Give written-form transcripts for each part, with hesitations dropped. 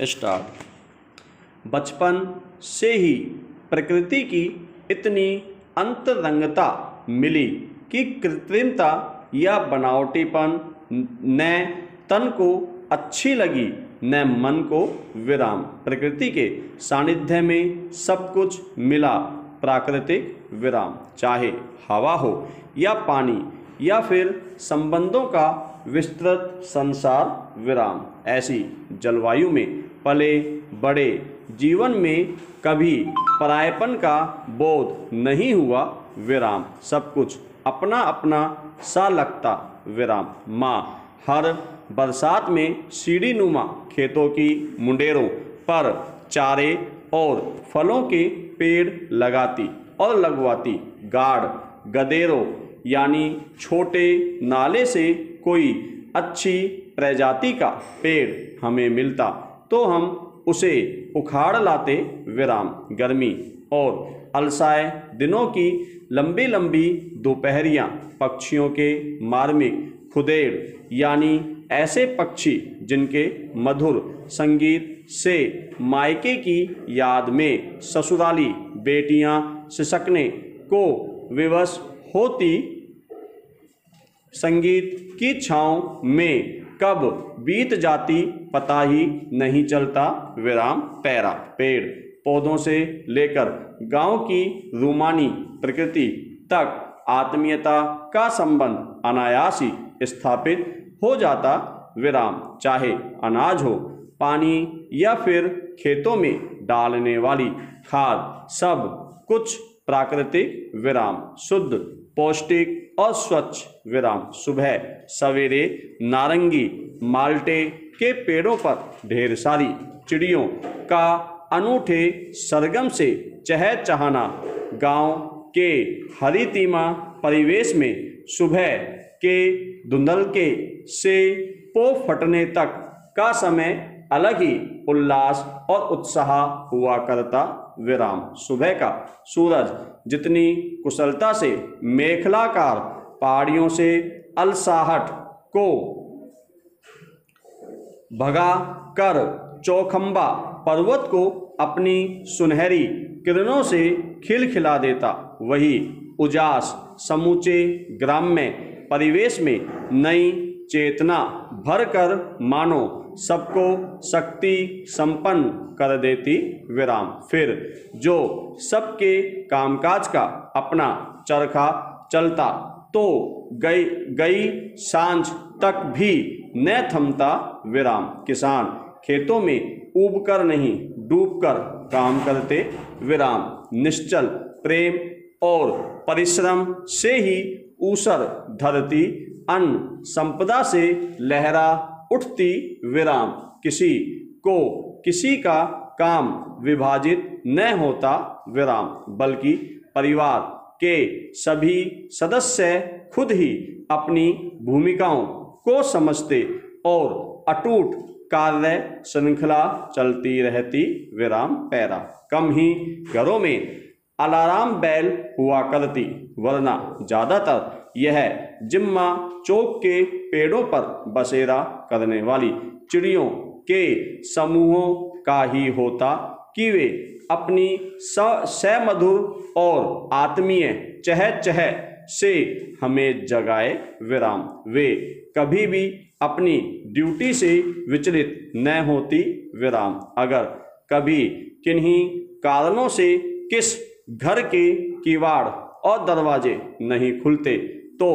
Start. बचपन से ही प्रकृति की इतनी अंतरंगता मिली कि कृत्रिमता या बनावटीपन न तन को अच्छी लगी न मन को विराम। प्रकृति के सानिध्य में सब कुछ मिला प्राकृतिक विराम, चाहे हवा हो या पानी या फिर संबंधों का विस्तृत संसार विराम। ऐसी जलवायु में पले बड़े जीवन में कभी परायपन का बोध नहीं हुआ विराम। सब कुछ अपना अपना सा लगता विराम। माँ हर बरसात में सीढ़ी नुमा खेतों की मुंडेरों पर चारे और फलों के पेड़ लगाती और लगवाती। गाढ़ गदेरों यानी छोटे नाले से कोई अच्छी प्रजाति का पेड़ हमें मिलता तो हम उसे उखाड़ लाते विराम। गर्मी और अलसाए दिनों की लंबी लंबी दोपहरियां पक्षियों के मार्मिक खुदेड़ यानी ऐसे पक्षी जिनके मधुर संगीत से मायके की याद में ससुराली बेटियां सिसकने को विवश होती, संगीत की छाँव में कब बीत जाती पता ही नहीं चलता विराम। पैरा पेड़ पौधों से लेकर गांव की रूमानी प्रकृति तक आत्मीयता का संबंध अनायास ही स्थापित हो जाता विराम। चाहे अनाज हो, पानी या फिर खेतों में डालने वाली खाद, सब कुछ प्राकृतिक विराम। शुद्ध पौष्टिक और स्वच्छ विराम। सुबह सवेरे नारंगी माल्टे के पेड़ों पर ढेर सारी चिड़ियों का अनूठे सरगम से चहचहाना। गांव के हरितिमा परिवेश में सुबह के धुंधलके से पो फटने तक का समय अलग ही उल्लास और उत्साह हुआ करता विराम। सुबह का सूरज जितनी कुशलता से मेखलाकार पहाड़ियों से अलसाहट को भगा कर चौखंबा पर्वत को अपनी सुनहरी किरणों से खिलखिला देता, वही उजास समूचे ग्राम्य परिवेश में नई चेतना भरकर मानो सबको शक्ति संपन्न कर देती विराम। फिर जो सबके कामकाज का अपना चरखा चलता तो गई सांझ तक भी न थमता विराम। किसान खेतों में ऊबकर नहीं डूबकर काम करते विराम। निश्चल प्रेम और परिश्रम से ही ऊसर धरती अन्न संपदा से लहरा उठती विराम। किसी को किसी का काम विभाजित न होता विराम, बल्कि परिवार के सभी सदस्य खुद ही अपनी भूमिकाओं को समझते और अटूट कार्य श्रृंखला चलती रहती विराम। पैरा कम ही घरों में अलार्म बेल हुआ करती, वरना ज्यादातर यह जिम्मा चौक के पेड़ों पर बसेरा करने वाली चिड़ियों के समूहों का ही होता कि वे अपनी समधुर और आत्मीय चह चह से हमें जगाए विराम। वे कभी भी अपनी ड्यूटी से विचलित न होती विराम। अगर कभी किन्हीं कारणों से किस घर के किवाड़ और दरवाजे नहीं खुलते तो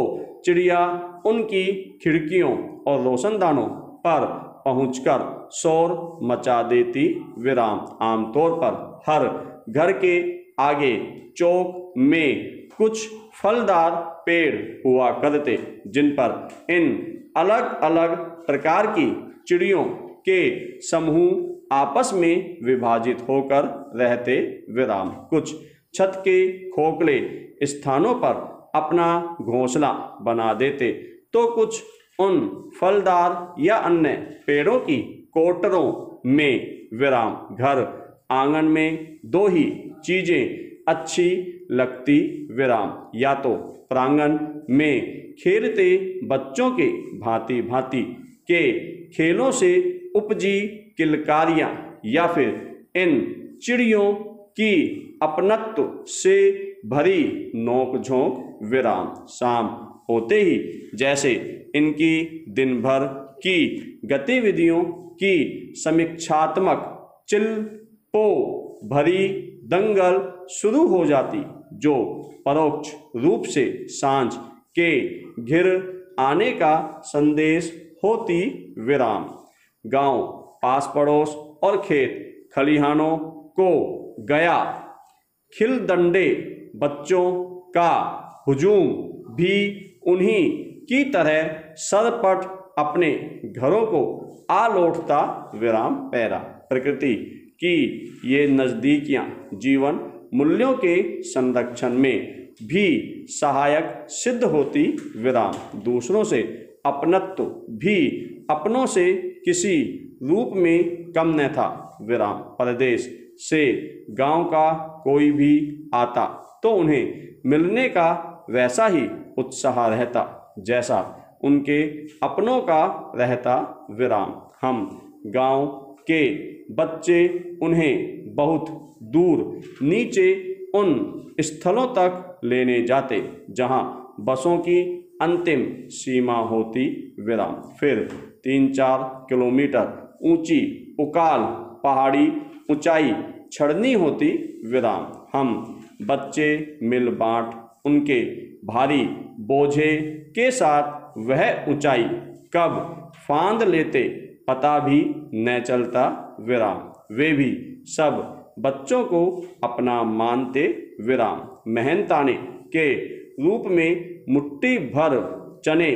चिड़िया उनकी खिड़कियों और रोशनदानों पर पहुंचकर शोर मचा देती विराम। आमतौर पर हर घर के आगे चौक में कुछ फलदार पेड़ हुआ करते जिन पर इन अलग अलग प्रकार की चिड़ियों के समूह आपस में विभाजित होकर रहते विराम। कुछ छत के खोखले स्थानों पर अपना घोंसला बना देते तो कुछ उन फलदार या अन्य पेड़ों की कोटरों में विराम। घर आंगन में दो ही चीजें अच्छी लगती विराम, या तो प्रांगण में खेलते बच्चों के भांति भांति के खेलों से उपजी किलकारियां या फिर इन चिड़ियों की अपनत्व से भरी नोक-झोंक विराम। शाम होते ही जैसे इनकी दिन भर की गतिविधियों की समीक्षात्मक चिल्पो भरी दंगल शुरू हो जाती, जो परोक्ष रूप से सांझ के घिर आने का संदेश होती विराम। गांव, पास पड़ोस और खेत खलिहानों को गया खिलदंडे बच्चों का हुजूम भी उन्हीं की तरह सरपट अपने घरों को आ लौटता विराम पैरा। प्रकृति की ये नज़दीकियां जीवन मूल्यों के संरक्षण में भी सहायक सिद्ध होती विराम। दूसरों से अपनत्व भी अपनों से किसी रूप में कम न था विराम। परदेश से गांव का कोई भी आता तो उन्हें मिलने का वैसा ही उत्साह रहता जैसा उनके अपनों का रहता विराम। हम गांव के बच्चे उन्हें बहुत दूर नीचे उन स्थलों तक लेने जाते जहां बसों की अंतिम सीमा होती विराम। फिर 3-4 किलोमीटर ऊंची उकाल पहाड़ी ऊंचाई चढ़नी होती विराम। हम बच्चे मिल बांट उनके भारी बोझे के साथ वह ऊंचाई कब फांद लेते पता भी न चलता विराम। वे भी सब बच्चों को अपना मानते विराम। मेहनताने के रूप में मुट्ठी भर चने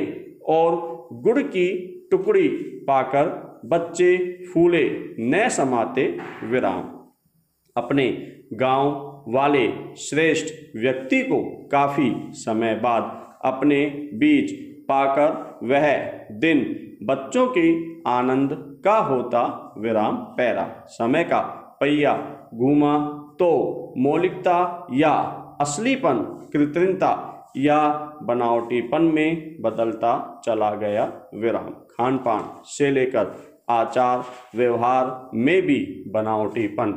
और गुड़ की टुकड़ी पाकर बच्चे फूले न समाते विराम। अपने गांव वाले श्रेष्ठ व्यक्ति को काफी समय बाद अपने बीच पाकर वह दिन बच्चों के आनंद का होता विराम पैरा। समय का पहिया घूमा तो मौलिकता या असलीपन कृत्रिमता या बनावटीपन में बदलता चला गया विराम। खान पान से लेकर आचार व्यवहार में भी बनावटीपन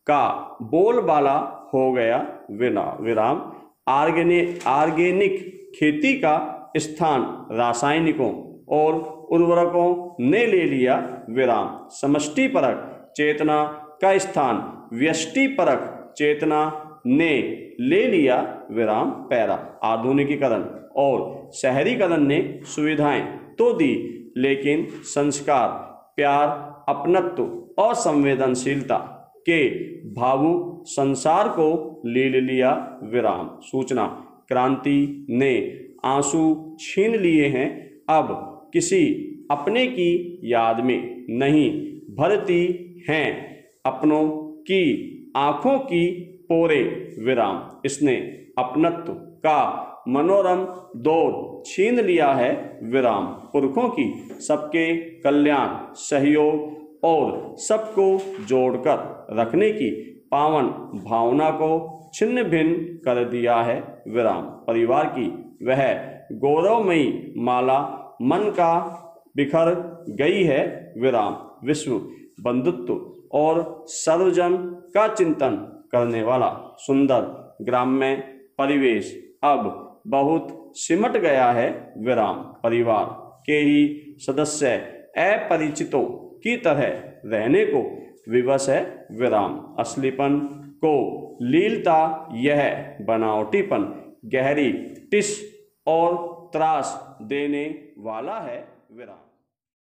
का बोलबाला हो गया विराम। ऑर्गेनिक खेती का स्थान रासायनिकों और उर्वरकों ने ले लिया विराम। समष्टिपरक चेतना का स्थान व्यष्टिपरक चेतना ने ले लिया विराम पैरा। आधुनिकीकरण और शहरीकरण ने सुविधाएं तो दी, लेकिन संस्कार, प्यार, अपनत्व और संवेदनशीलता के भावुक संसार को ले लिया विराम। सूचना क्रांति ने आंसू छीन लिए हैं, अब किसी अपने की याद में नहीं भरती हैं अपनों की आंखों की पोरे विराम। इसने अपनत्व का मनोरम दौर छीन लिया है विराम। पुरखों की सबके कल्याण, सहयोग और सबको जोड़कर रखने की पावन भावना को छिन्न भिन्न कर दिया है विराम। परिवार की वह गौरवमयी माला मन का बिखर गई है विराम। विश्व बंधुत्व और सर्वजन का चिंतन करने वाला सुंदर ग्राम्य परिवेश अब बहुत सिमट गया है विराम। परिवार के ही सदस्य अपरिचितों की तरह रहने को विवश है विराम। असलीपन को लीलता यह बनावटीपन गहरी टिस और त्रास देने वाला है विराम।